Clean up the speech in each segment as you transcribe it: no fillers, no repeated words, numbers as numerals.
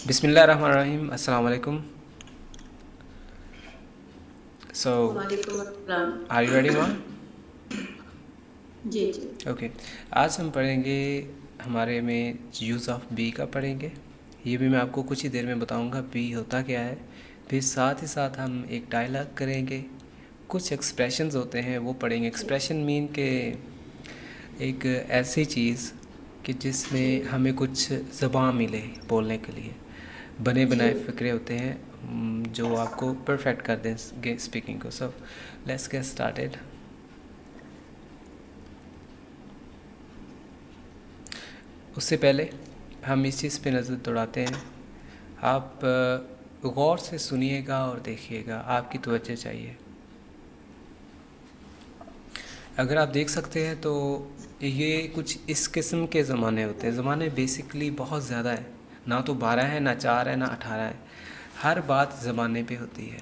बिस्मिल्लाहिर्रहमानिर्रहीम, अस्सलाम वालेकुम। सो वालेकुम अस्सलाम। आर यू रेडी माँ? जी जी। ओके। आज हम पढ़ेंगे, हमारे में यूज़ ऑफ बी का पढ़ेंगे। ये भी मैं आपको कुछ ही देर में बताऊंगा बी होता क्या है। फिर साथ ही साथ हम एक डायलॉग करेंगे, कुछ एक्सप्रेशंस होते हैं वो पढ़ेंगे। जी एक्सप्रेशन मीन के एक ऐसी चीज़ कि जी जिसमें हमें कुछ ज़बान मिले बोलने के लिए, बने जी। बनाए फ़िक्रे होते हैं जो आपको परफेक्ट कर दें स्पीकिंग को। So let's get started. उससे पहले हम इस चीज़ पे नज़र दौड़ाते हैं। आप गौर से सुनिएगा और देखिएगा, आपकी तवज्जो चाहिए। अगर आप देख सकते हैं तो ये कुछ इस किस्म के ज़माने होते हैं। ज़माने बेसिकली बहुत ज़्यादा है, ना तो 12 है, ना 4 है, ना 18 है। हर बात ज़माने पे होती है,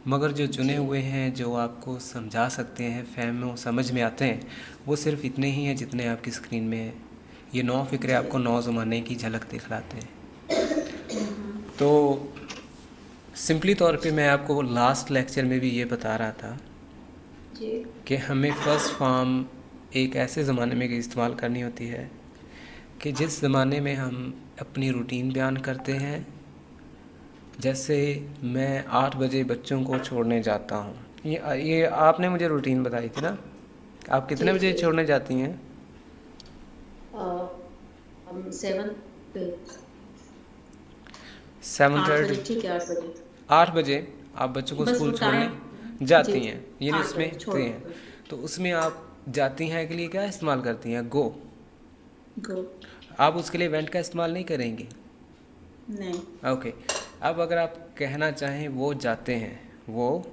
मगर जो चुने जी हुए हैं जो आपको समझा सकते हैं, फहम समझ में आते हैं, वो सिर्फ इतने ही हैं जितने आपकी स्क्रीन में है। ये 9 फ़िक्रे जी। आपको 9 ज़माने की झलक दिखलाते हैं। हम्म। तो सिंपली तौर पे मैं आपको लास्ट लेक्चर में भी ये बता रहा था जी कि हमें फ़र्स्ट फॉर्म एक ऐसे ज़माने में इस्तेमाल करनी होती है कि जिस ज़माने में हम अपनी रूटीन बयान करते हैं। जैसे मैं 8 बजे बच्चों को छोड़ने जाता हूँ। ये आपने मुझे रूटीन बताई थी ना? आप कितने जी बजे जी। छोड़ने जाती हैं? हम 7 पे। 8 बजे, 7:30। ठीक है, 8 बजे। 8 बजे आप बच्चों को बस वो स्कूल छोड़ने टाइम। जी जाती जी। हैं, यानी 8 बजे उसमें छोड़ तो हैं। दो। तो उसमें आप जाती हैं के लिए क्या इस्तेमाल करती हैं? गो। गो। आप उसके लिए वेंट का इस्तेमाल नहीं करेंगी। नहीं। ओके। अब अगर आप कहना चाहें वो जाते हैं, वो,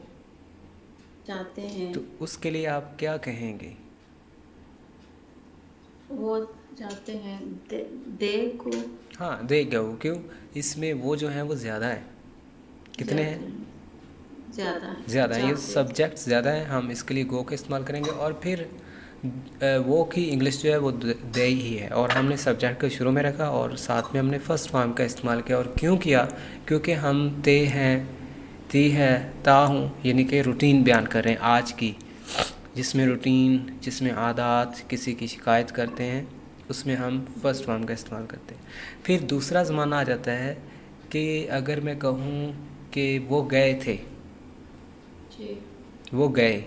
जाते हैं। तो उसके लिए आप क्या कहेंगे? वो जाते हैं। दे, दे को। हाँ, दे गो। क्यों? इसमें वो जो हैं वो ज़्यादा है। कितने जाते हैं? हैं। ज्यादा है, ज़्यादा है, ये जाते हैं। सब्जेक्ट ज़्यादा है, हम इसके लिए गो का इस्तेमाल करेंगे। और फिर वो की इंग्लिश जो है वो दे ही है, और हमने सब्जेक्ट को शुरू में रखा और साथ में हमने फ़र्स्ट फॉर्म का इस्तेमाल किया। और क्यों किया? क्योंकि हम ते हैं, ती है, ता हूँ, यानी कि रूटीन बयान कर रहे हैं आज की, जिसमें जी रूटीन, जिसमें आदात, किसी की शिकायत करते हैं, उसमें हम फ़र्स्ट जी फॉर्म का इस्तेमाल करते हैं। फिर दूसरा ज़माना आ जाता है कि अगर मैं कहूँ कि वो गए थे, जी। वो गए,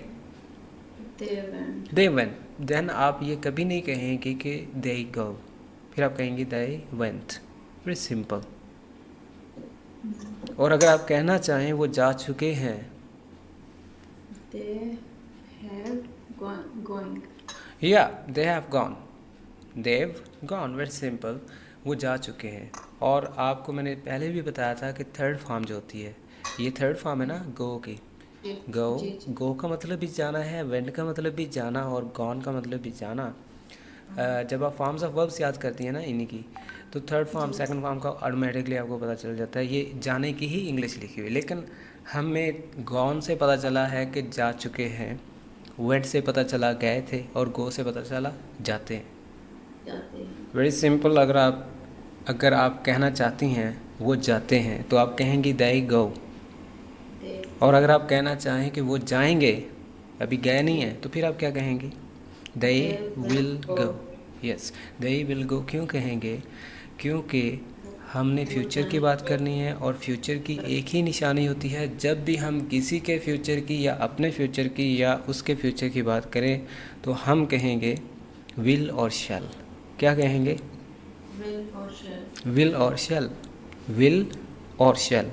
they went. They went, then आप ये कभी नहीं कहेंगे कि दे गो, फिर आप कहेंगे दे वेंट। Very simple. और अगर आप कहना चाहें वो जा चुके हैं, दे हैव गोइंग। या they have gone, they've gone, very simple. वो जा चुके हैं। और आपको मैंने पहले भी बताया था कि थर्ड फॉर्म जो होती है, ये थर्ड फॉर्म है ना गो की। जी गो, जी जी। गो का मतलब भी जाना है, वेंट का मतलब भी जाना, और गॉन का मतलब भी जाना। जब आप फॉर्म्स ऑफ वर्ब्स याद करती हैं ना इन्हीं की, तो थर्ड फॉर्म जी सेकंड फॉर्म का ऑटोमेटिकली आपको पता चल जाता है। ये जाने की ही इंग्लिश लिखी हुई, लेकिन हमें गॉन से पता चला है कि जा चुके हैं, वेंट से पता चला गए थे, और गो से पता चला जाते हैं। जाते हैं। Very simple. अगर आप कहना चाहती हैं वो जाते हैं, तो आप कहेंगी दे गो। दे और गो। अगर आप कहना चाहें कि वो जाएंगे, अभी गए नहीं जी। हैं, तो फिर आप क्या कहेंगी? They they will will go. Go. Yes, they will go. क्यों कहेंगे? क्योंकि हमने वो फ्यूचर की बात जाएंगे। करनी है, और फ्यूचर की एक ही निशानी होती है, जब भी हम किसी के फ्यूचर की या अपने फ्यूचर की या उसके फ्यूचर की बात करें, तो हम कहेंगे विल और शैल। क्या कहेंगे? विल और शैल। विल और शैल। विल और शैल।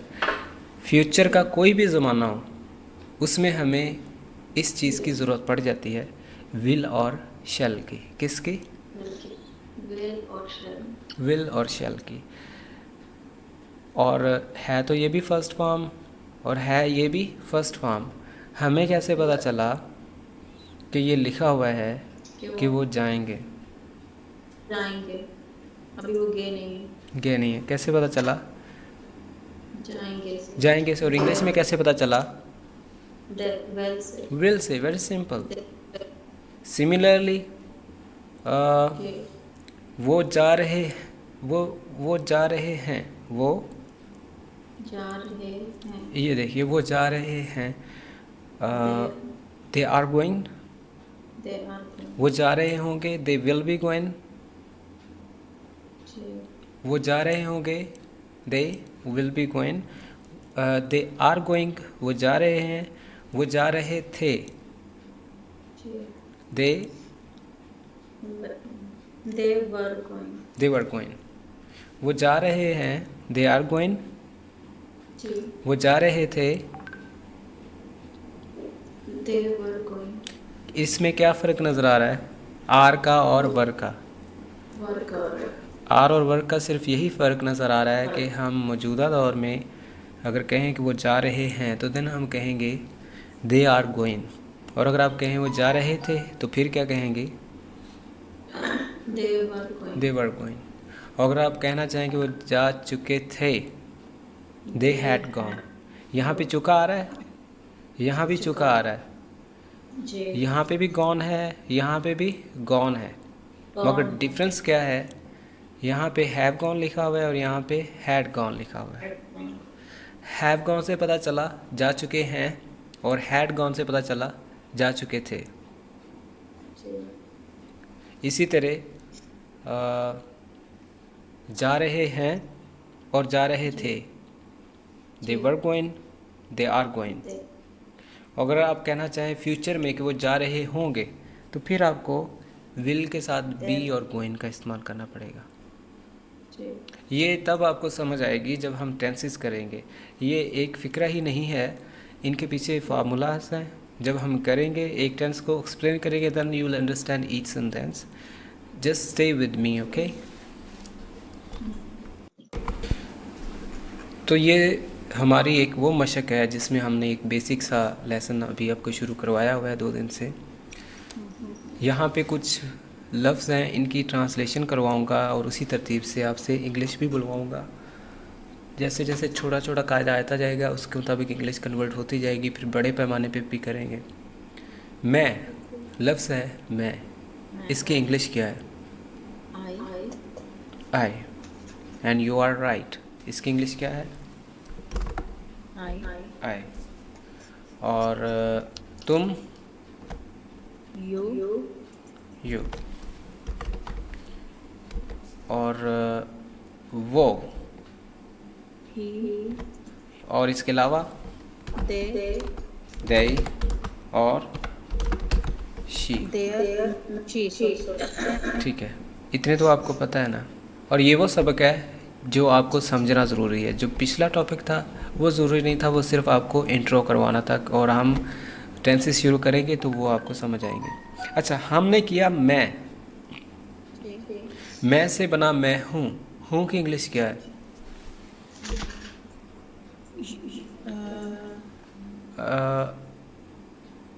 फ्यूचर का जी। कोई भी ज़माना हो, उसमें हमें इस चीज़ की ज़रूरत पड़ जाती है, विल और शैल की। किसकी? विल की। विल और शैल। विल और शैल की। और है तो ये भी फर्स्ट फॉर्म, और है ये भी फर्स्ट फॉर्म। हमें कैसे जी। पता चला कि ये लिखा हुआ है कि कि वो वो जाएंगे? जाएंगे। अभी वो गए नहीं है। गए नहीं है, कैसे पता चला? जाएंगे से। जाएंगे से। और इंग्लिश में कैसे पता चला? वेल से। विल से। Very simple. दे। सिमिलरली, जी। वो जा रहे, वो वो जा रहे हैं, वो जा रहे हैं। ये देखिए वो जा रहे हैं, They they are going, they are going. वो जा रहे होंगे, they will be going, They वो जा रहे होंगे, they will be going, they are going, वो जा रहे हैं, वो जा रहे थे, they they they were going. They were going, वो जा रहे हैं, दे आर गोइंग, They वो जा रहे थे। they were going. इसमें क्या फ़र्क नज़र आ रहा है आर का और वर का? Were going. आर और वर्क का सिर्फ यही फ़र्क नज़र आ रहा है कि हम मौजूदा दौर में अगर कहें कि वो जा रहे हैं तो देन हम कहेंगे दे आर गोइंग, और अगर आप कहें वो जा रहे थे तो फिर क्या कहेंगे? They were going. They were going. और अगर आप कहना चाहें कि वो जा चुके थे, दे हैड गॉन। यहाँ पे चुका आ रहा है, यहाँ भी चुका आ रहा है, They यहाँ पे भी गॉन है, यहाँ पे भी गॉन है, मगर gone. डिफरेंस क्या है? यहाँ पे हैव गॉन लिखा हुआ है और यहाँ पे हैड गॉन लिखा हुआ है। Had gone. हैव गॉन से पता चला जा चुके हैं, और हैड गॉन से पता चला जा चुके थे। They इसी तरह जा रहे हैं और जा रहे थे, they were going, they are going. they अगर आप कहना चाहें फ्यूचर में कि वो जा रहे होंगे तो फिर आपको विल के साथ बी और गोइंग का इस्तेमाल करना पड़ेगा। they ये तब आपको समझ आएगी जब हम टेंसेस करेंगे। ये एक फ़िक्रा ही नहीं है, इनके पीछे फार्मूलाज हैं। जब हम करेंगे एक टेंस को एक्सप्लेन करेंगे then you will understand each sentence. Just stay with me, okay? तो ये हमारी एक वो मशक है जिसमें हमने एक बेसिक सा लेसन अभी आपको शुरू करवाया हुआ है 2 दिन से। यहाँ पे कुछ लफ्ज़ हैं, इनकी ट्रांसलेशन करवाऊँगा और उसी तरतीब से आपसे इंग्लिश भी बुलवाऊँगा। जैसे जैसे छोटा छोटा कायदा आता जाएगा उसके मुताबिक इंग्लिश कन्वर्ट होती जाएगी, फिर बड़े पैमाने पे भी करेंगे। मैं लफ्ज़ है मैं, इसकी इंग्लिश क्या है? I I. And you are right, इसकी इंग्लिश क्या है? I आई। और तुम, you यू। और वो, he और इसके अलावा they दे और शी। their she ठीक है, इतने तो आपको पता है ना। और ये वो सबक है जो आपको समझना ज़रूरी है। जो पिछला टॉपिक था वो ज़रूरी नहीं था, वो सिर्फ आपको इंट्रो करवाना था, और हम टेंसेस शुरू करेंगे तो वो आपको समझ आएंगे। अच्छा, हमने किया मैं से बना मैं हूँ की इंग्लिश क्या है?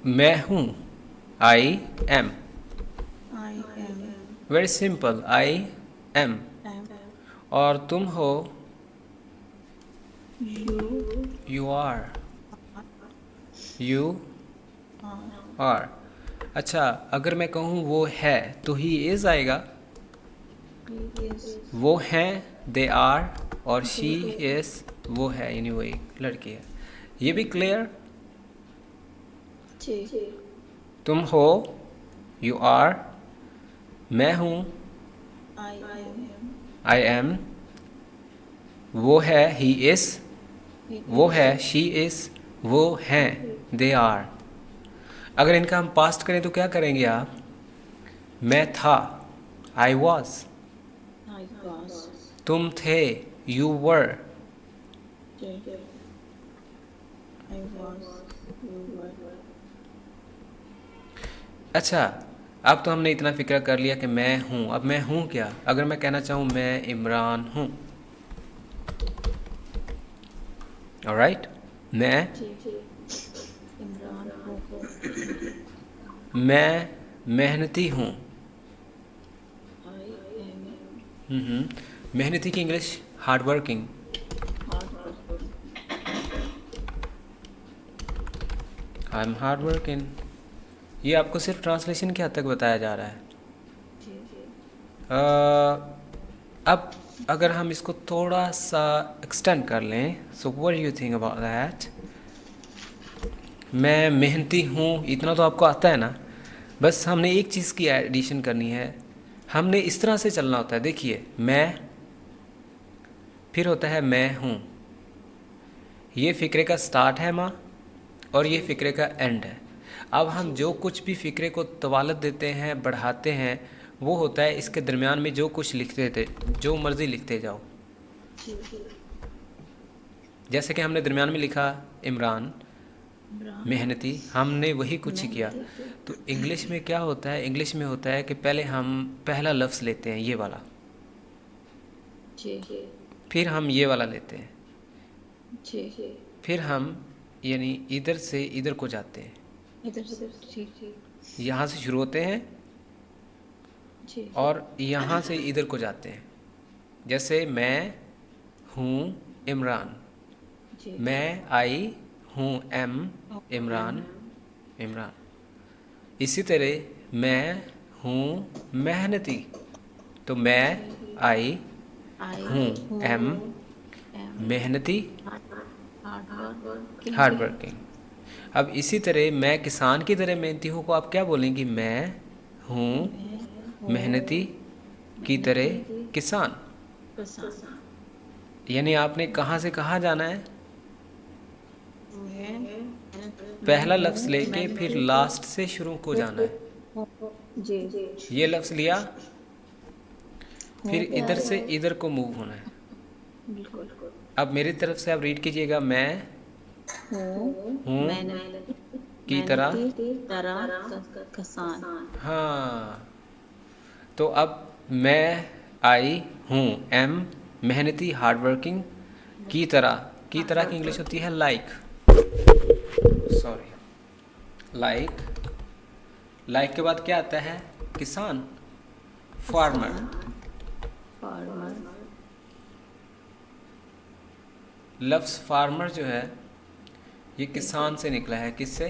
मैं हूँ, I am. I am very simple, I am. और तुम हो, you you are, you are. अच्छा, अगर मैं कहूँ वो है तो ही इज़ आएगा, is वो हैं दे आर, और शी इज़ वो है, यानी वो एक लड़की है। ये भी क्लियर? she तुम हो, यू आर, मैं हूँ, I am आई एम, वो है ही इज़, वो है शी इज़, वो हैं दे आर। अगर इनका हम पास्ट करें तो क्या करेंगे आप? मैं था, आई वॉज, I was तुम थे, you were, I was you were अच्छा, अब तो हमने इतना फिक्र कर लिया कि मैं हूँ। अब मैं हूँ क्या? अगर मैं कहना चाहूँ मैं इमरान हूँ, ऑलराइट, मैं इमरान हो मैं मेहनती हूँ। I am मेहनती की English hard working. hard I am hard working. ये आपको सिर्फ ट्रांसलेशन के हद तक बताया जा रहा है। अब अगर हम इसको थोड़ा सा एक्सटेंड कर लें, so what you think about that? मैं मेहनती हूँ, इतना तो आपको आता है ना। बस हमने एक चीज़ की एडिशन करनी है। हमने इस तरह से चलना होता है, देखिए, मैं, फिर होता है मैं हूँ। ये फ़िक्रे का स्टार्ट है माँ, और ये फ़िक्रे का एंड है। अब हम जो कुछ भी फ़िक्रे को तवालत देते हैं, बढ़ाते हैं, वो होता है इसके दरमियान में जो कुछ लिखते थे, जो मर्ज़ी लिखते जाओ। जैसे कि हमने दरमियान में लिखा इमरान मेहनती, हमने वही कुछ ही किया। तो इंग्लिश में क्या होता है, इंग्लिश में होता है कि पहले हम पहला लफ्ज़ लेते हैं, ये वाला, फिर हम ये वाला लेते हैं, फिर हम यानी इधर से इधर को जाते हैं, यहाँ से शुरू होते हैं और यहाँ से इधर को जाते हैं। जैसे मैं हूँ इमरान, मैं आई हूँ इमरान, इमरान। इसी तरह मैं हूँ मेहनती, तो मैं आई हूँ मेहनती, हार्ड वर्किंग। अब इसी तरह मैं किसान की तरह मेहनती हूँ को आप क्या बोलेंगी? मैं हूँ मेहनती की तरह किसान। यानी आपने कहाँ से कहाँ जाना है? पहला लफ्ज़ लेके फिर लास्ट से शुरू को जाना है। ये लफ्ज़ लिया, फिर इधर से इधर को मूव होना है। अब मेरी तरफ से आप रीड कीजिएगा, मैं हूँ की तरह किसान। हाँ। तो अब मैं आई हूँ मेहनती हार्ड वर्किंग की तरह की इंग्लिश होती है लाइक, सॉरी, लाइक के बाद क्या आता है? किसान, फार्मर। लफ्ज़ फार्मर जो है ये किसान से निकला है। किससे?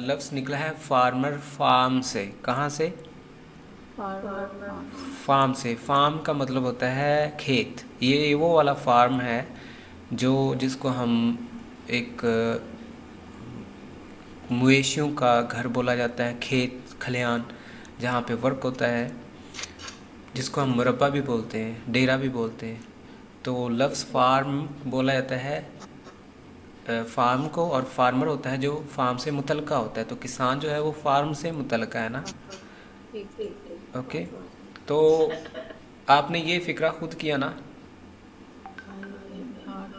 लफ्ज़ निकला है फार्मर, फार्म से। कहाँ से? फार्म से। फार्म का मतलब होता है खेत। ये वो वाला फार्म है जिसको हम एक मवेशियों का घर बोला जाता है, खेत खलियान जहाँ पे वर्क होता है, जिसको हम मुरब्बा भी बोलते हैं, डेरा भी बोलते हैं। तो लफ्ज़ फार्म बोला जाता है फार्म को, और फार्मर होता है जो फार्म से मुतलका होता है। तो किसान जो है वो फार्म से मुतलका है ना। ओके, तो आपने ये फ़िक्रा खुद किया ना,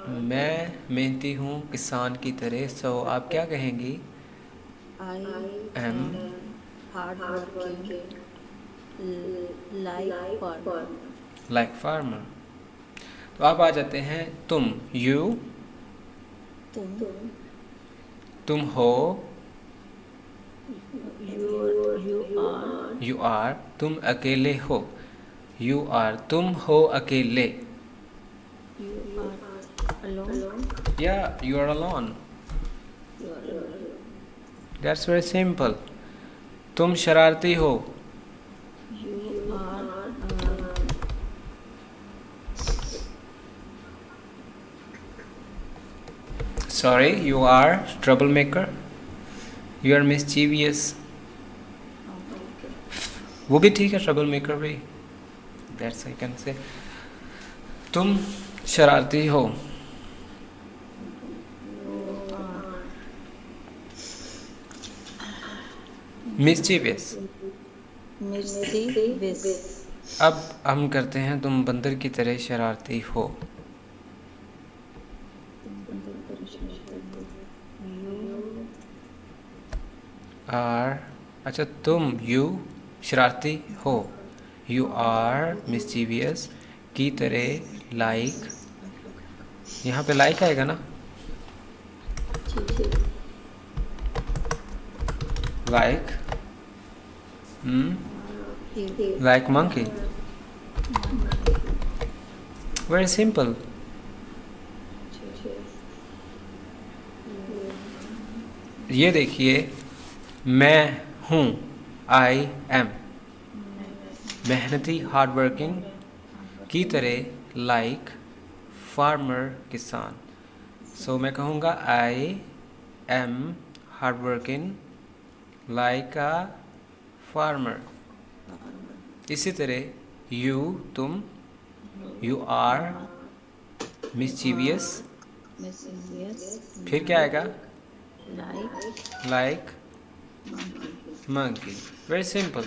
मैं मेहनती हूँ किसान की तरह। सो आप क्या कहेंगी? Am like farmer. तो आप आ जाते हैं तुम, तुम हो, यू आर, तुम अकेले हो, यू आर, तुम हो अकेले, या you are alone. That's very simple. तुम शरारती हो, sorry, you are trouble maker, you are mischievous. वो भी ठीक है, ट्रबल मेकर भी, दैट्स आई कैन से। तुम शरारती हो, मिस्चीवियस। अब हम करते हैं तुम बंदर की तरह शरारती हो। आर, अच्छा, तुम यू शरारती हो, यू आर मिस्चीवियस की तरह लाइक, यहाँ पे लाइक आएगा ना, like like monkey. Very simple. ये देखिए, मैं हूँ, आई एम, मेहनती हार्ड वर्किंग की तरह, लाइक फार्मर किसान। सो मैं कहूँगा I am hard working like a farmer. इसी तरह यू तुम, यू आर मिस्चीवियस, फिर क्या आएगा? Like monkey. Very simple.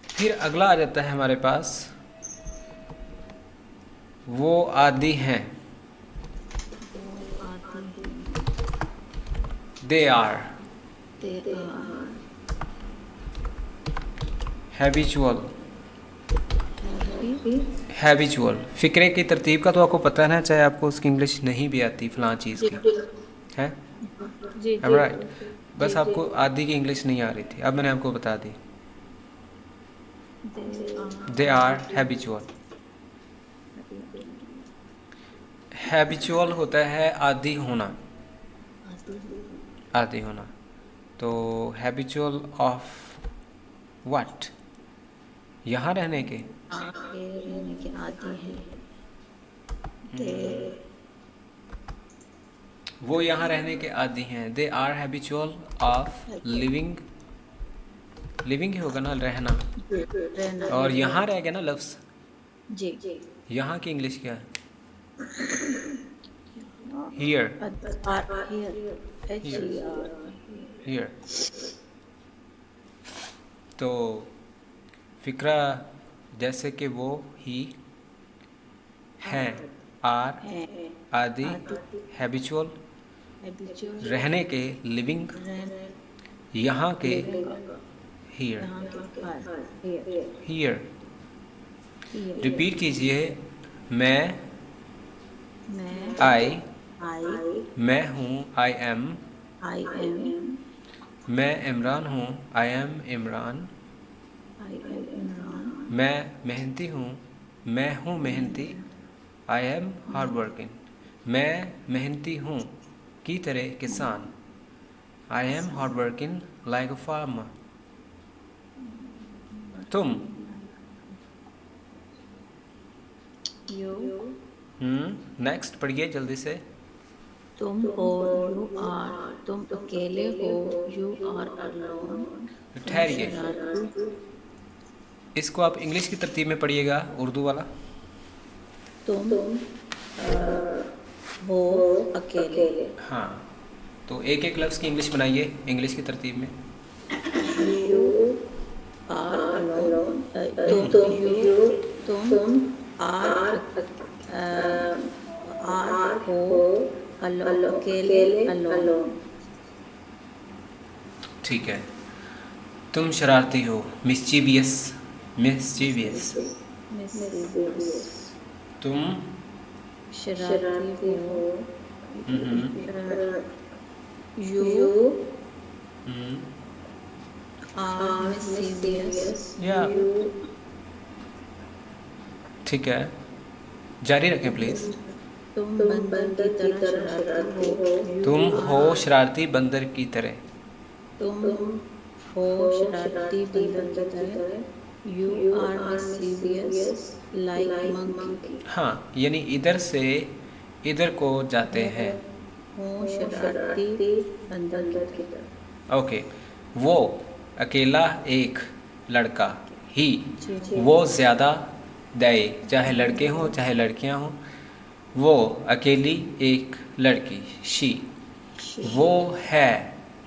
फिर अगला आ जाता है हमारे पास, वो आदि हैं, दे आर हैबिचुअल। हैबिचुअल फ़िक्रे की तरतीब का तो आपको पता है ना, चाहे आपको उसकी इंग्लिश नहीं भी आती फ़लाँ चीज़ की है। राइट, बस आपको आदि की इंग्लिश नहीं आ रही थी, अब मैंने आपको बता दी। They are habitual. हैबिचुअल होता है आदि होना, आदि होना। तो हैबिचुअल ऑफ व्हाट? यहाँ रहने के, वो यहाँ रहने के आदी हैं। They are habitual of living, living ही होगा ना, रहना। और यहाँ रह गया ना लफ्ज़, यहाँ की इंग्लिश क्या है? Here, here. तो फिक्रा जैसे कि वो, ही, हैं, आर, आदि, हैबिचुअल, रहने के, लिविंग, यहाँ के, हियर, हियर। रिपीट कीजिए। मैं, आई, मैं हूँ, आई एम, मैं इमरान हूँ, आई एम इमरान। मैं मेहनती हूँ, मैं हूँ मेहनती, आई एम हार्ड वर्किंग। मैं मेहनती हूँ की तरह किसान, I am hard working like a farmer. तुम, नेक्स्ट पढ़िए जल्दी से। तुम हो, यू आर, तुम अकेले हो, यू आर अलोन। ठहरिए, इसको आप इंग्लिश की तरतीब में पढ़िएगा, उर्दू वाला। तुम हो अकेले। हाँ, तो एक एक लफ्ज़ की इंग्लिश बनाइए इंग्लिश की तरतीब में। You are alone. तुम आर हो अकेले, अलोन। ठीक है। तुम शरारती हो, मिस्चीवियस, मिस्चीवियस। तुम शरारती हो, यू आर मिस्चीवियस। या ठीक है, जारी रखें प्लीज़। तुम बंदर की तरह शरारती हो, तुम हो शरारती बंदर की तरह। तुम हो शरारती बंदर की तरह, you are mischievous like monkey. हाँ, यानी इधर से इधर को जाते हैं। हो शरारती बंदर की तरह। ओके। वो अकेला एक लड़का, ही, वो ज़्यादा, दे, चाहे लड़के हों चाहे लड़कियां हों। वो अकेली एक लड़की, शी। वो है,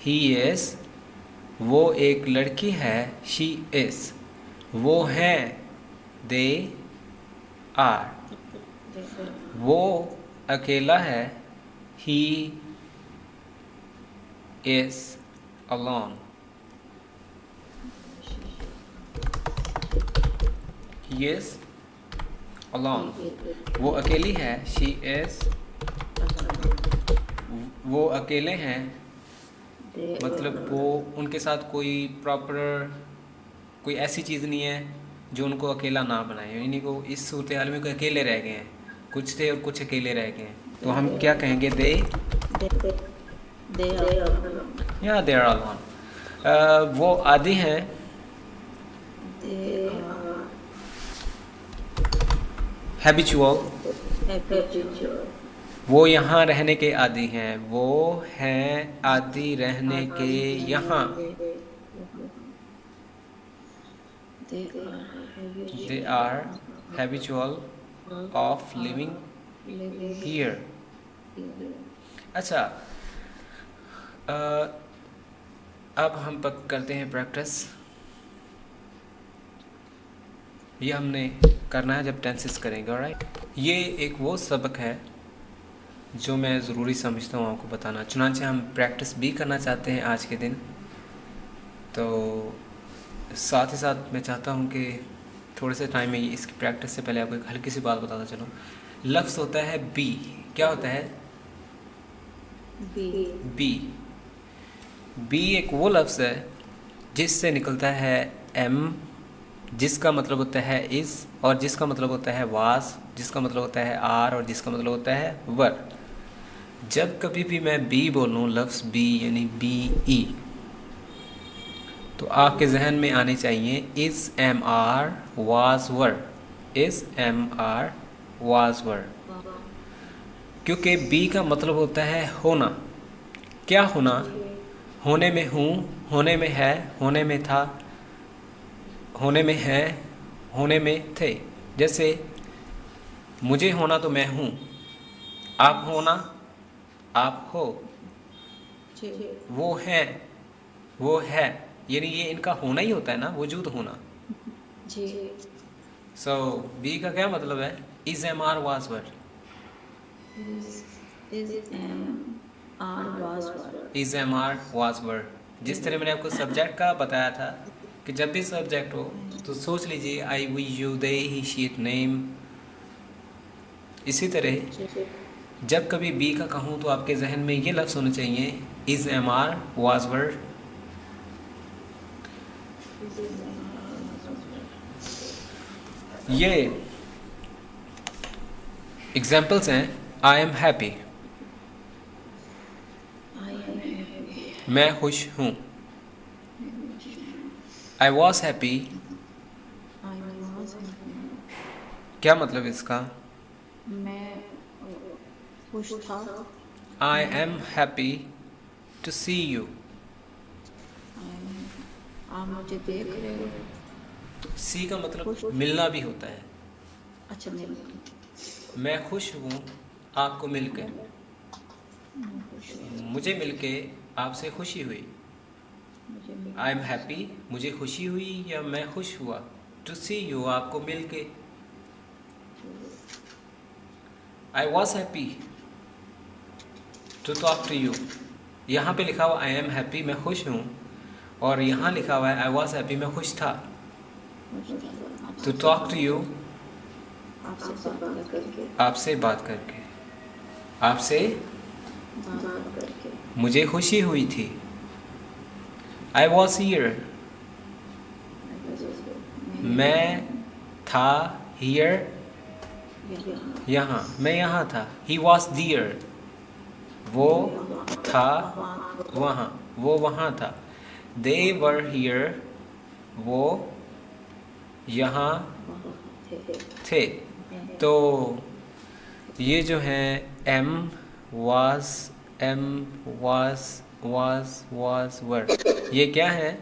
ही इज़, वो एक लड़की है, शी इज़। वो हैं, दे आर। वो अकेला है, he is alone। He is alone। वो अकेली है, she is। वो अकेले हैं, मतलब वो उनके साथ कोई प्रॉपर कोई ऐसी चीज़ नहीं है जो उनको अकेला ना बनाए, यानी को इस सूरत हाल में कोई अकेले रह गए हैं, कुछ थे और कुछ अकेले रह गए हैं, तो हम क्या कहेंगे? दे, या दे आर अलोन। वो आदि हैं, They are हैबिचुअल, habitual. वो यहाँ रहने के आदी हैं, वो हैं आदि रहने के यहाँ। They are they habitual are habitual of living living here. here. अच्छा, अ, अब हम करते हैं प्रैक्टिस। ये हमने करना है जब टेंसेस करेंगे, ऑलराइट। ये एक वो सबक है जो मैं ज़रूरी समझता हूँ आपको बताना, चुनांचे हम प्रैक्टिस भी करना चाहते हैं आज के दिन। तो साथ ही साथ मैं चाहता हूँ कि थोड़े से टाइम में इसकी प्रैक्टिस से पहले आपको एक हल्की सी बात बताता चलूँ। लफ्ज़ होता है बी। क्या होता है? Be. बी। बी एक वो लफ्ज़ है जिससे निकलता है एम, जिसका मतलब होता है इज़, और जिसका मतलब होता है वाज, जिसका मतलब होता है आर, और जिसका मतलब होता है वर। जब कभी भी मैं बी बोलूँ, लफ्ज़ बी यानी बी ई, तो आपके जहन में आने चाहिए is, am are, was, were. Is, am are, was, were. क्योंकि बी का मतलब होता है होना। क्या होना? होने में हूँ, होने में है, होने में था, होने में है, होने में थे। जैसे मुझे होना तो मैं हूँ, आप होना आप हो, वो हैं वो है, यानी ये इनका होना ही होता है ना, वजूद होना। J. सो बी का क्या मतलब है? Is, am are, was, were. Is am are was were. Is, am are, was, were. जिस तरह मैंने आपको सब्जेक्ट का बताया था कि जब भी सब्जेक्ट हो तो सोच लीजिए I, we, you, they, he, she, it, name. इसी तरह जब कभी बी का कहूँ तो आपके जहन में ये लफ्ज़ होने चाहिए is, am are, was, were. ये एग्जाम्पल्स हैं। I am happy, I am happy. मैं खुश हूँ। I was happy, I was happy. क्या मतलब इसका? मैं खुश था। I am happy to see you. आप मुझे देख रहे हो। सी का मतलब मिलना भी होता है। अच्छा, मैं मैं खुश हूँ आपको मिलकर, मुझे मिलके आपसे खुशी हुई। आई एम हैप्पी, मुझे खुशी हुई या मैं खुश हुआ। टू सी यू, आपको मिलके। I was happy to talk to you. यहाँ पे लिखा हुआ आई एम हैप्पी, मैं खुश हूँ, और यहाँ लिखा हुआ है आई वॉज हैप्पी, मैं खुश था। टू टॉक टू यू, आपसे बात करके, आपसे मुझे खुशी हुई थी। आई वॉज हियर, मैं था, हियर यहाँ, मैं यहाँ था। ही वॉज दियर, वो था वहाँ, वो वहाँ था। दे वर हियर, वो यहाँ थे। तो ये जो हैं M, was, M, was, were, ये क्या है?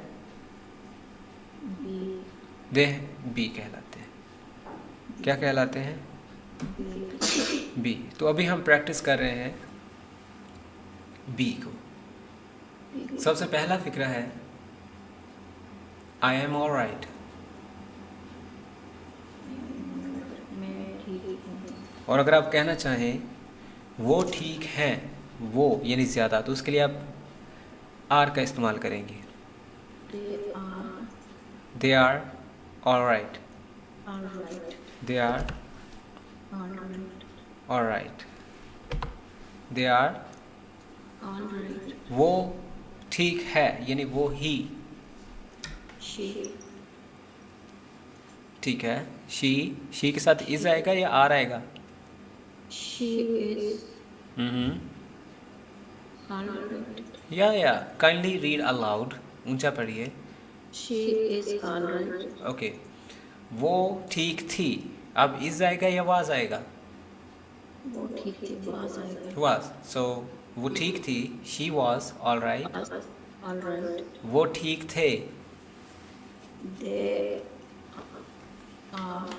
दे बी कहलाते हैं। क्या कहलाते हैं? बी। तो अभी हम प्रैक्टिस कर रहे हैं बी को। सबसे पहला फिक्रा है आई एम ऑल राइट। और अगर आप कहना चाहें वो ठीक हैं, वो यानी ज़्यादा, तो उसके लिए आप आर का इस्तेमाल करेंगे। They are all right, they are all right, they are, वो ठीक है यानी वो ही ठीक है। शी के साथ इज आएगा या आर आएगा? या काइंडली रीड अलाउड ऊंचा पढ़िए। She is all right. Okay, वो ठीक थी। अब इज आएगा या वाज आएगा? वो ठीक थी, was आएगा। वाज। सो वो ठीक थी, she was all right. Was all right. वो ठीक थे, They are.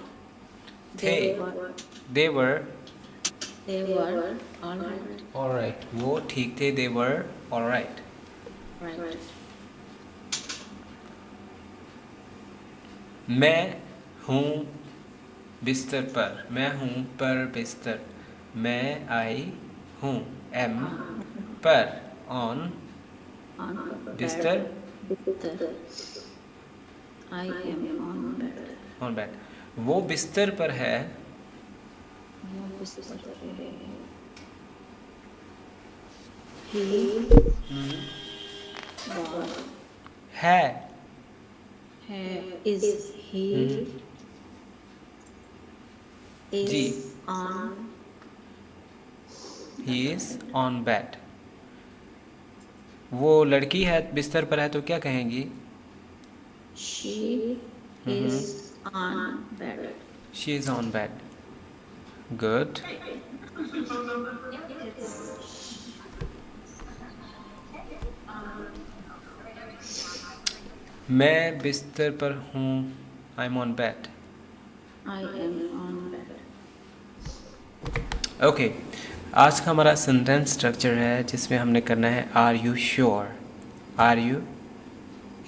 थे, They were. They were They were all right. All right. वो ठीक थे, they were all right. Right. मैं हूँ बिस्तर पर, मैं हूँ पर बिस्तर, मैं आई हूँ एम पर ऑन On बिस्तर bed. Bister. I am on bed. On bed. वो बिस्तर पर है, वो बिस्तर पे है। He was. है। Is he जी, is on he is on bed. वो लड़की है बिस्तर पर है तो क्या कहेंगी? she is on bed. She is on bed. Good. मैं बिस्तर पर हूँ, I M on bed. I am on bed. Okay, आज का हमारा सेंटेंस स्ट्रक्चर है जिसमें हमने करना है are you sure. Are you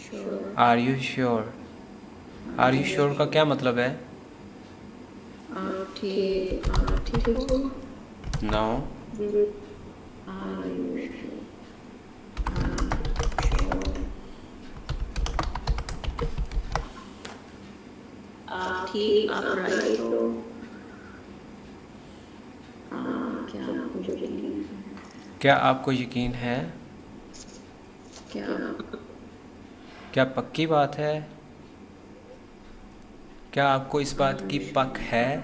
Sure. Are you sure. Are you sure का क्या मतलब है? ठीक हो? नो। Are you sure? आप ठीक, आप राइट हो? क्या आपको यकीन है? क्या आपको यकीन है? क्या क्या पक्की बात है? क्या आपको इस बात की पक है?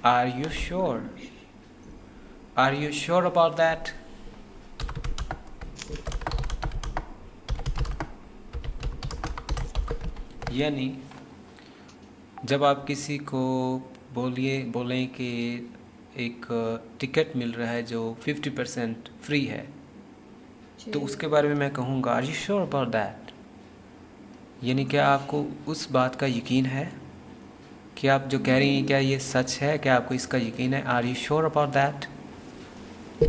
Are you sure? Are you sure about that? यानी जब आप किसी को बोलें कि एक टिकट मिल रहा है जो 50% फ्री है, तो उसके बारे में मैं कहूँगा are you sure about that? यानी क्या आपको उस बात का यकीन है कि आप जो कह रही हैं क्या ये सच है? क्या आपको इसका यकीन है? Are you sure about that?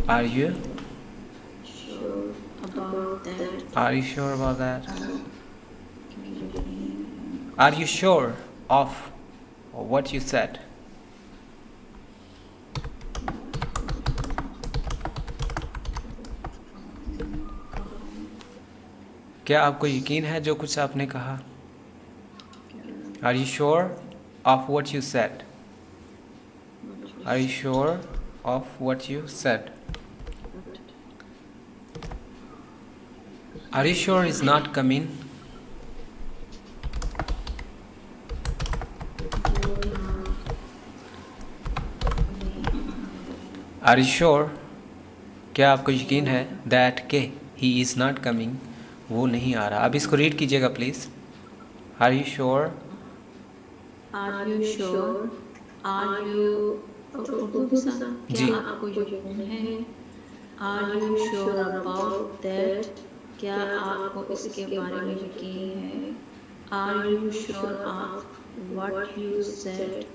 Are you are you sure about that? Are you sure of what you said? क्या आपको यकीन है जो कुछ आपने कहा? Are you sure of what you said? Are you sure of what you said? Are you sure is not coming? Are you sure? क्या आपको यकीन है दैट के ही इज़ नॉट कमिंग, वो नहीं आ रहा? अब इसको रीड कीजिएगा please. Are you sure? Are you sure? Are you जी। क्या आपको यकीन है? Are you sure about that? क्या आपको इसके बारे में यकीन है? Are you sure of what you said?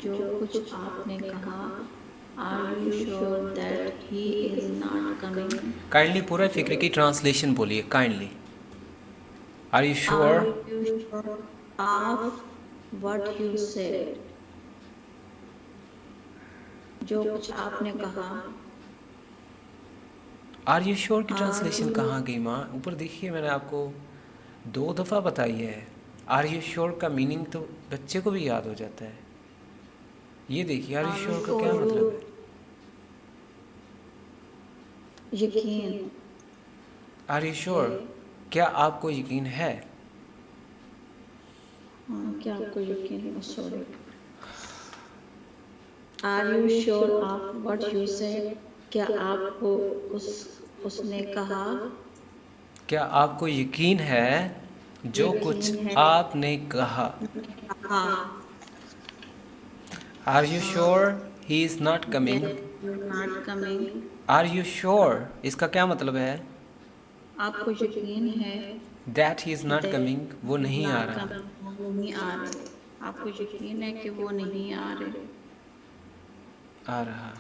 जो कुछ आपने कहा। Are you sure that he is not coming? Kindly पूरा फिक्र की ट्रांसलेशन बोलिए kindly. Are you sure? Are you sure of what you said? जो कुछ आपने कहा। आर यू श्योर की ट्रांसलेशन कहाँ गई माँ? ऊपर देखिए मैंने आपको 2 दफ़ा बताई है। आर यू श्योर का मीनिंग तो बच्चे को भी याद हो जाता है। ये देखिए आर यू श्योर का क्या मतलब है? यकीन। Are you sure? क्या आपको यकीन है? क्या आपको यकीन है? Sorry. Are you sure of what you said? क्या आपको उसने कहा? क्या आपको यकीन है जो कुछ यकीन है आपने कहा? कहा are you sure he is not coming? that you're not coming? Are you sure इसका क्या मतलब है? आपको यकीन है that he is not that coming, वो he's नहीं आ not रहा। coming, वो नहीं आ रहे। आपको यकीन है कि वो नहीं आ रहे। आ रहा।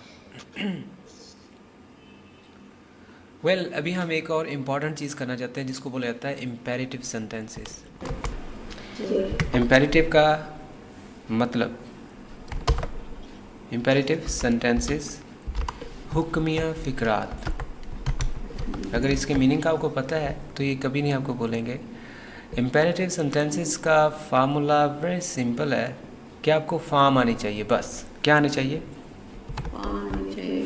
वेल अभी हम एक और इम्पॉर्टेंट चीज़ करना चाहते हैं जिसको बोला जाता है इम्पेरेटिव सेंटेंसेस। इम्पेरेटिव का मतलब, इम्पेरेटिव सेंटेंसेस हुक्मिया फ़िक्रात। अगर इसके मीनिंग का आपको पता है तो ये कभी नहीं आपको बोलेंगे। इम्पेरेटिव सेंटेंसेस का फार्मूला वेरी सिंपल है कि आपको फॉर्म आनी चाहिए, बस। क्या आनी चाहिए?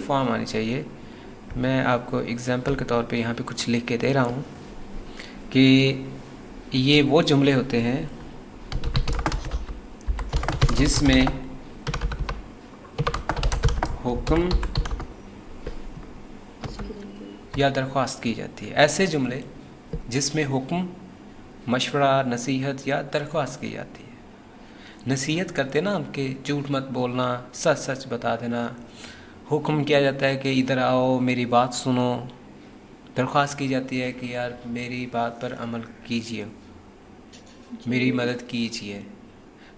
फॉर्म आनी चाहिए। मैं आपको एग्जांपल के तौर पे यहाँ पे कुछ लिख के दे रहा हूँ कि ये वो जुमले होते हैं जिसमें हुक्म या दरख्वास्त की जाती है। ऐसे जुमले जिसमें हुक्म, मशवरा, नसीहत या दरख्वास्त की जाती है। नसीहत करते ना आपके, झूठ मत बोलना, सच सच बता देना। हुक्म किया जाता है कि इधर आओ, मेरी बात सुनो। दरख्वास्त की जाती है कि यार मेरी बात पर अमल कीजिए, मेरी मदद कीजिए।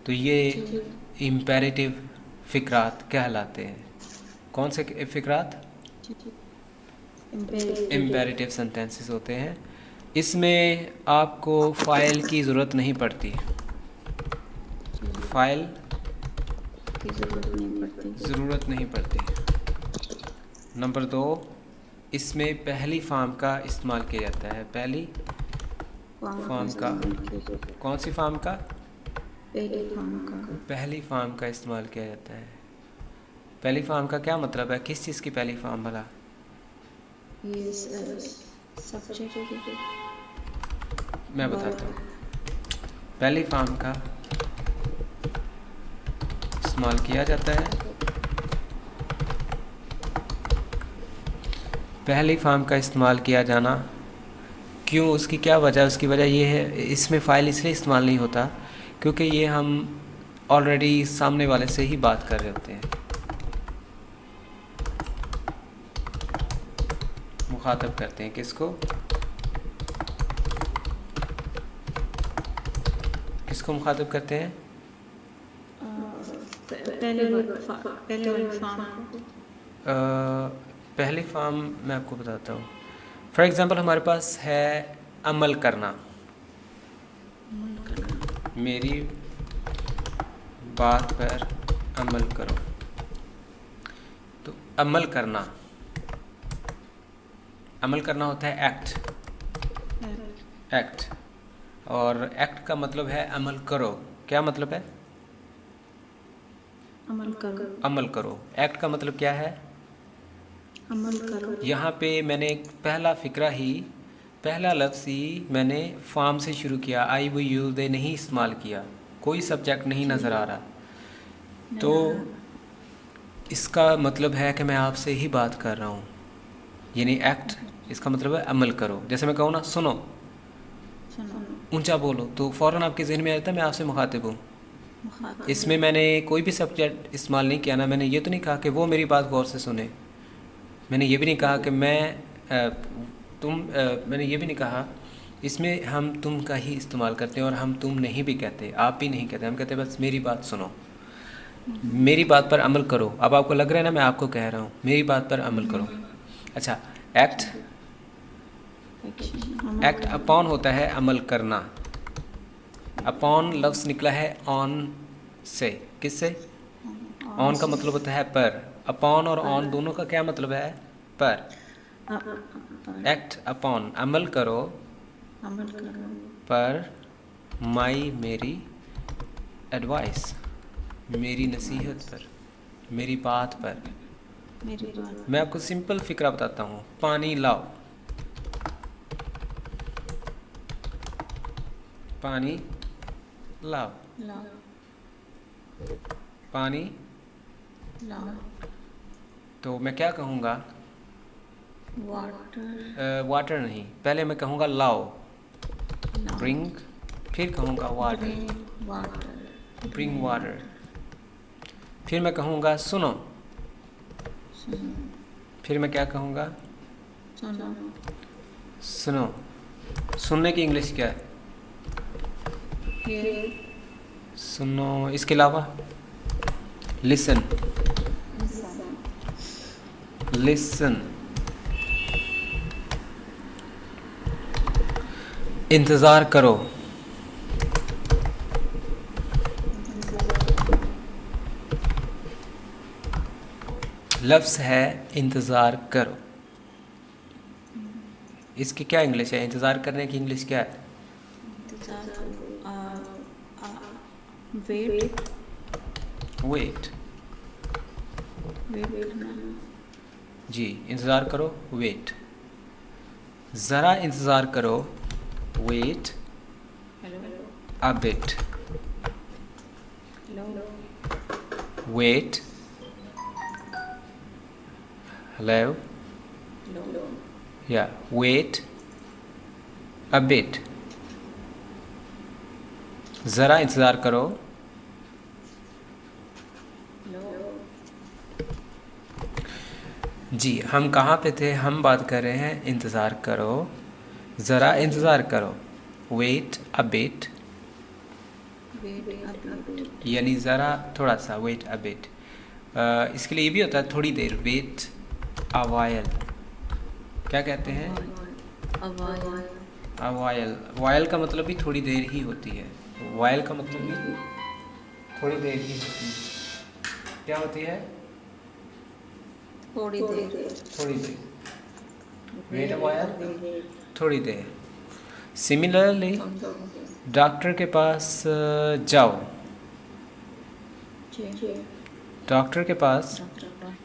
तो ये इम्पेरेटिव फ़िक्रात कहलाते हैं। कौन से फ़िक्रात? इम्पेरेटिव सेंटेंसेस होते हैं। इसमें आपको फ़ाइल की ज़रूरत नहीं पड़ती। फ़ाइल की ज़रूरत नहीं पड़ती। नंबर 2, इसमें पहली फॉर्म का इस्तेमाल किया जाता है। पहली फॉर्म का, कौन सी फॉर्म का? पहली फॉर्म का इस्तेमाल किया जाता है। पहली फॉर्म का क्या मतलब है? किस चीज़ की पहली फॉर्म भला? मैं बताता हूँ। पहली फॉर्म का इस्तेमाल किया जाता है। पहली फॉर्म का इस्तेमाल किया जाना क्यों, उसकी क्या वजह? उसकी वजह ये है, इसमें फ़ाइल इसलिए इस्तेमाल नहीं होता क्योंकि ये हम ऑलरेडी सामने वाले से ही बात कर रहे होते हैं। मुखातब करते हैं किसको? किसको मुखातब करते हैं? पहली फॉर्म मैं आपको बताता हूँ। फॉर एग्ज़ाम्पल हमारे पास है अमल करना। मेरी बात पर अमल करो। तो अमल करना, अमल करना होता है एक्ट। और एक्ट का मतलब है अमल करो। क्या मतलब है? अमल करो। एक्ट का मतलब क्या है? अमल करो। यहाँ पे मैंने पहला फ़िक्रा ही, पहला लफ्ज़ ही मैंने फॉर्म से शुरू किया। आई, वो, यू, दे नहीं इस्तेमाल किया। कोई सब्जेक्ट नहीं नज़र आ रहा। तो इसका मतलब है कि मैं आपसे ही बात कर रहा हूँ, यानी एक्ट। इसका मतलब है अमल करो। जैसे मैं कहूँ ना, सुनो, ऊंचा बोलो, तो फ़ौरन आपके ज़हन में आता है मैं आपसे मुखातिब हूँ। इसमें मैंने कोई भी सब्जेक्ट इस्तेमाल नहीं किया ना। मैंने ये तो नहीं कहा कि वो मेरी बात गौर से सुने। मैंने ये भी नहीं कहा कि मैंने ये भी नहीं कहा। इसमें हम तुम का ही इस्तेमाल करते हैं और हम तुम नहीं भी कहते, आप भी नहीं कहते। हम कहते हैं बस मेरी बात सुनो, मेरी बात पर अमल करो। अब आपको लग रहा है ना मैं आपको कह रहा हूँ मेरी बात पर अमल करो। अच्छा, एक्ट अपॉन होता है अमल करना। अपॉन लफ्ज़ निकला है ऑन से। किससे? ऑन का मतलब होता है पर। अपॉन और ऑन दोनों का क्या मतलब है? पर। एक्ट अपॉन, अमल करो पर, माई, मेरी, एडवाइस, मेरी नसीहत पर, मेरी बात पर। मैं आपको सिंपल फ़िक्रा बताता हूँ। पानी लाओ, पानी लाओ, पानी लाओ, तो मैं क्या कहूँगा? वाटर, वाटर नहीं, पहले मैं कहूँगा लाओ, लाओ, ब्रिंग, फिर कहूँगा water, bring water, bring water. फिर मैं कहूँगा सुनो, सुनो, फिर मैं क्या कहूँगा? सुनो, सुनो। सुनने की इंग्लिश क्या है? हियर, सुनो। इसके अलावा लिसन, लिसन, लिसन। इंतज़ार करो, लफ्ज़ है इंतज़ार करो। इसकी क्या इंग्लिश है? इंतज़ार करने की इंग्लिश क्या है? इंतजार करो, वेट, वेट। वेट करना, जी, इंतज़ार करो, वेट। ज़रा इंतज़ार करो, wait hello, a bit, hello, wait, hello, hello, या वेट अ बिट। ज़रा इंतज़ार करो, हेलो, जी हम कहाँ पे थे? हम बात कर रहे हैं इंतज़ार करो, ज़रा इंतज़ार करो, wait a bit, wait a bit, यानी ज़रा थोड़ा सा, वेट अ बिट। इसके लिए ये भी होता है थोड़ी देर, वेट अ वाइल। क्या कहते हैं? A while, a while. While का मतलब भी थोड़ी देर ही होती है, वाइल का मतलब भी थोड़ी देर ही होती है। क्या होती है? थोड़ी देर, थोड़ी देर। Wait a wait while, a bit, थोड़ी देर। सिमिलरली थोड़ी डॉक्टर के पास जाओ, देर, डॉक्टर के पास। डॉक्टर पास,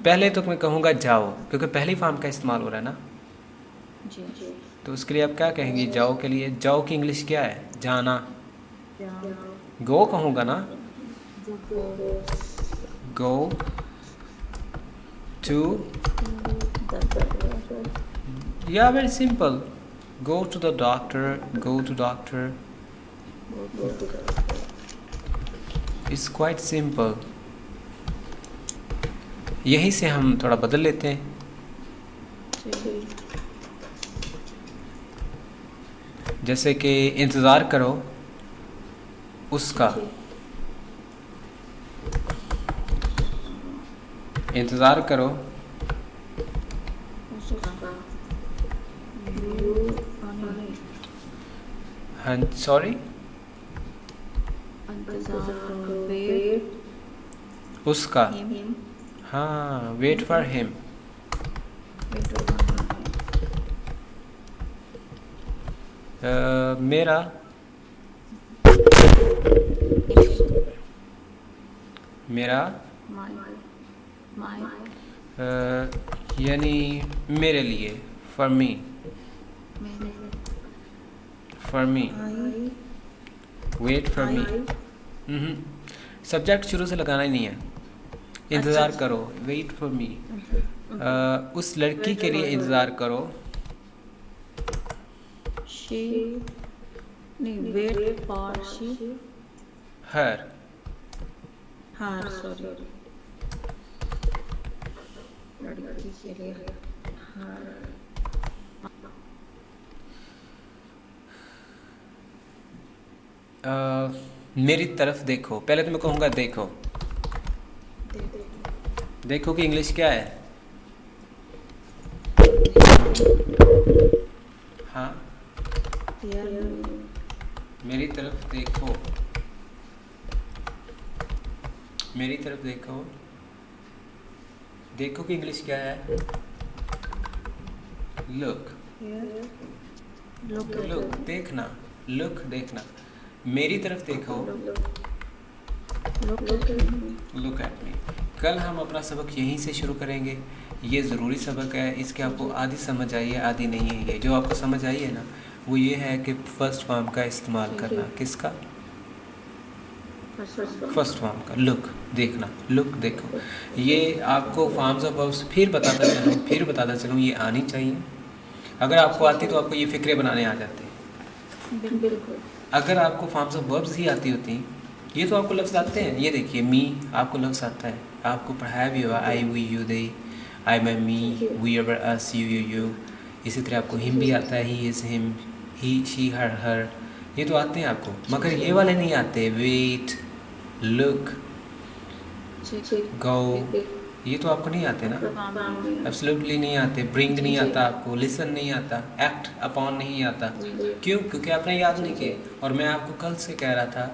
पहले तो मैं कहूँगा जाओ, क्योंकि पहली फॉर्म का इस्तेमाल हो रहा है ना, जी, तो उसके लिए आप क्या कहेंगे? जाओ के लिए, जाओ की इंग्लिश क्या है? जाना। जाओ, गो कहूँगा ना, go, go to, the doctor, या very simple, go to the doctor, go to doctor, go to the doctor, it's quite simple. यहीं से हम थोड़ा बदल लेते हैं। जी, जैसे कि इंतज़ार करो उसका, इंतज़ार करो उसका, यू, हाँ सॉरी, इंतजार करो, वेट, उसका, हिम, हाँ वेट फॉर हिम। वेट मेरा, मेरा माय, माय, यानी मेरे लिए, फॉर मी, मेरे, for me, I, wait for me. Subject शुरू से लगाना ही नहीं है। इंतज़ार करो, वेट फॉर मी। उस लड़की के लिए इंतज़ार करो, शी, नहीं, वेट फॉर शी, हर, हाँ सॉरी, लड़की के लिए, हाँ, मेरी तरफ देखो। पहले तो मैं कहूँगा देखो, देखो की इंग्लिश क्या है? हाँ, मेरी तरफ देखो, मेरी तरफ देखो, देखो की इंग्लिश क्या है? लुक, लुक, लुक देखना, लुक देखना। मेरी तरफ देखो, लुक, लुक एट मी। कल हम अपना सबक यहीं से शुरू करेंगे। ये ज़रूरी सबक है, इसके आपको आधी समझ आई है, आधी नहीं है। ये जो आपको समझ आई है ना, वो ये है कि फर्स्ट फॉर्म का इस्तेमाल करना। किसका? फर्स्ट फॉर्म का लुक, देखना, लुक देखो। ये आपको फॉर्म्स ऑफ वर्ब्स फिर बताता चलूँ ये आनी चाहिए। अगर आपको आती तो आपको ये फ़िक्रे बनाने आ जाते। बिल्कुल। अगर आपको फॉर्म्स ऑफ वर्ब्स ही आती होती, ये तो आपको लफ्ज़ आते हैं। ये देखिए मी आपको लफ्ज़ आता है, आपको पढ़ाया भी हुआ, आई वी यू दे, आई मैं me, we our us you you you. इसी तरह आपको हिम भी आता है, he is him, he she her her, ये तो आते हैं आपको। मगर ये वाले नहीं आते, वेट, लुक, गो, ये तो आपको नहीं आते ना, एब्सोल्युटली नहीं आते। ब्रिंग नहीं आता आपको, लिसन नहीं आता, एक्ट अपॉन नहीं आता। क्यों? क्योंकि आपने याद नहीं किए। और मैं आपको कल से कह रहा था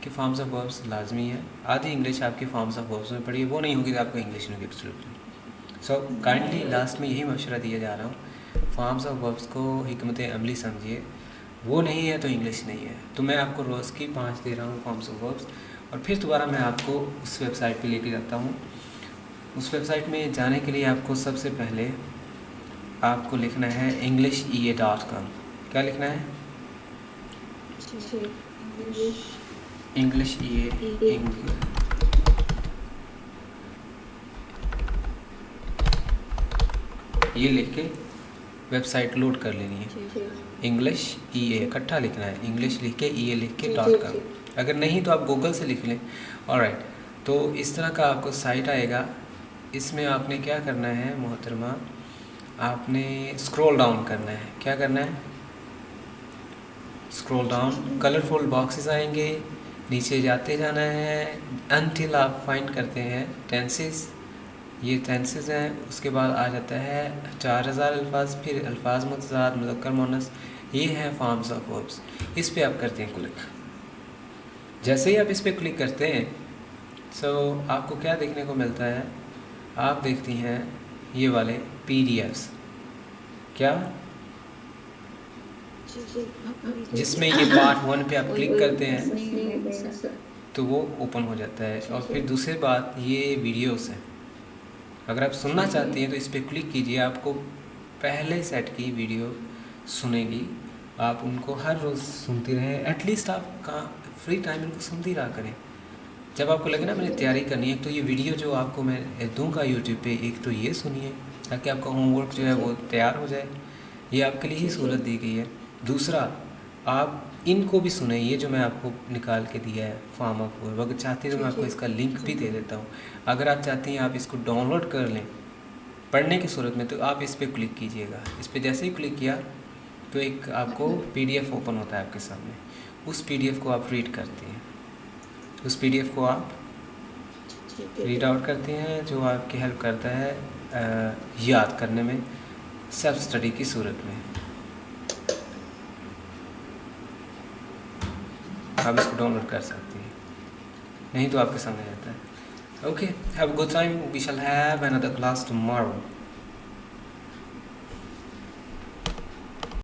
कि फॉर्म्स ऑफ वर्ब्स लाजमी है। आधी इंग्लिश आपकी फॉर्म्स ऑफ वर्ब्स में पढ़ी है, वो नहीं होगी तो आपको इंग्लिश नहीं होगी एब्सोल्युटली। सो काइंडली लास्ट में यही मशवरा दिया जा रहा हूँ, फॉर्म्स ऑफ वर्ब्स को हिकमत अमली समझिए। वो नहीं है तो इंग्लिश नहीं है। तो मैं आपको रोज़ की 5 दे रहा हूँ फॉर्म्स ऑफ वर्ब्स, और फिर दोबारा मैं आपको उस वेबसाइट पे लेके जाता हूँ। उस वेबसाइट में जाने के लिए आपको सबसे पहले आपको लिखना है EnglishEA.com। क्या लिखना है? EnglishEA। ये लिख के वेबसाइट लोड कर लेनी है। EnglishEA इकट्ठा लिखना है, इंग्लिश लिख के EA लिख के .com। अगर नहीं तो आप गूगल से लिख लें। ऑलराइट, तो इस तरह का आपको साइट आएगा। इसमें आपने क्या करना है मोहतरमा, आपने स्क्रॉल डाउन करना है। क्या करना है? स्क्रॉल डाउन, कलरफुल बॉक्सेस आएंगे, नीचे जाते जाना है अनटिल आप फाइंड करते हैं टेंसेस। ये टेंसेस हैं, उसके बाद आ जाता है 4000 अल्फाज, फिर अल्फाज मुतज़ाद, मुज़क्कर मुअन्नस, ये हैं फॉर्म्स ऑफ वर्ब्स। इस पे आप करते हैं क्लिक। जैसे ही आप इस पे क्लिक करते हैं सो आपको क्या देखने को मिलता है? आप देखती हैं ये वाले PDFs। क्या? जिसमें ये पार्ट 1 पे आप क्लिक करते हैं तो वो ओपन हो जाता है। और फिर दूसरी बात, ये वीडियोस हैं। अगर आप सुनना चाहती हैं तो इस पर क्लिक कीजिए, आपको पहले सेट की वीडियो सुनेगी। आप उनको हर रोज़ सुनती रहें, एटलीस्ट आप फ्री टाइम इनको सुनती रहा करें। जब आपको लगे ना मैंने तैयारी करनी है, तो ये वीडियो जो आपको मैं दूंगा यूट्यूब पे, एक तो ये सुनिए ताकि आपका होमवर्क जो है वो तैयार हो जाए। ये आपके लिए ही सहूलत दी गई है। दूसरा, आप इनको भी सुने, ये जो मैं आपको निकाल के दिया है फॉर्म ऑफ वर्ब। अगर चाहती हैं तो मैं आपको इसका लिंक भी दे देता हूँ। अगर आप चाहती हैं आप इसको डाउनलोड कर लें पढ़ने की सूरत में, तो आप इस पर क्लिक कीजिएगा। इस पर जैसे ही क्लिक किया तो एक आपको PDF ओपन होता है आपके सामने। उस PDF को आप रीड करते हैं, उस PDF को आप रीड आउट करते हैं, जो आपकी हेल्प करता है याद करने में, सेल्फ स्टडी की सूरत में। आप इसको डाउनलोड कर सकती हैं, नहीं तो आपके सामने रहता है। Okay, have a good time, we shall have another class tomorrow.